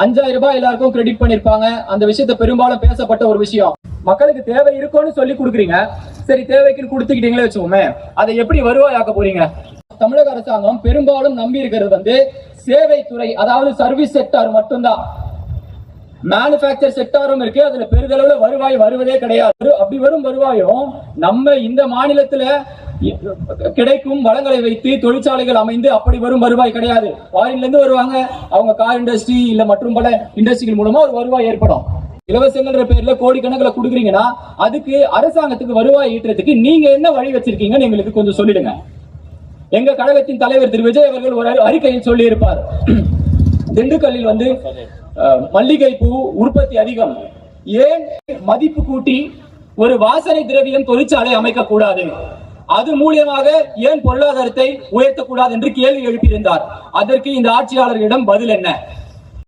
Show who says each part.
Speaker 1: 5000 ரூபாய் எல்லாருக்கும் கிரெடிட் பண்ணிருப்பாங்க. அந்த விஷயத்த பெரும்பாலும் பேசப்பட்ட ஒரு விஷயம். மக்களுக்கு தேவை இருக்கும்னு சொல்லி கொடுக்குறீங்க, சரி தேவைக்குன்னு கொடுத்துக்கிட்டீங்களே வச்சுக்கோமே, அதை எப்படி வருவாயாக்க போறீங்க? தமிழக அரசாங்கம் பெரும்பாலும் நம்பி இருக்கிறது சேவை துறை, அதாவது சர்வீஸ் செக்டார் மட்டும்தான். மேனுபேக்சர் செக்டாரும் இருக்கு, அதுல பெரிதளவுல வருவாய் வருவதே கிடையாது. அப்படி வரும் வருவாயும் நம்ம இந்த மாநிலத்துல கிடைக்கும் வளங்களை வைத்து தொழிற்சாலைகள் அமைந்து அப்படி வரும் வருவாய் கிடையாது. ஃபாரின்ல இருந்து வருவாங்க, அவங்க கார் இண்டஸ்ட்ரி இல்ல மற்றும் பல இண்டஸ்ட்ரிகள் மூலமா ஒரு வருவாய் ஏற்படும். இலவசங்கள்ன்ற பேர்ல கோடிக்கணக்கில் கொடுக்குறீங்கன்னா அதுக்கு அரசாங்கத்துக்கு வருவாய் ஈட்டுறதுக்கு நீங்க என்ன வழி வச்சிருக்கீங்கன்னு எங்களுக்கு கொஞ்சம் சொல்லிடுங்க. எங்க கழகத்தின் தலைவர் திரு விஜய் அவர்கள் ஒரு அறிக்கையில் சொல்லி இருப்பார், திண்டுக்கல்லில் மல்லிகை பூ உற்பத்தி அதிகம், ஏன் மதிப்பு கூட்டி ஒரு வாசனை திரவியம் தொழிற்சாலை அமைக்க கூடாது, அது மூலியமாக ஏன் பொருளாதாரத்தை உயர்த்தக்கூடாது என்று கேள்வி எழுப்பியிருந்தார். அதற்கு இந்த ஆட்சியாளர்களிடம் பதில் என்ன?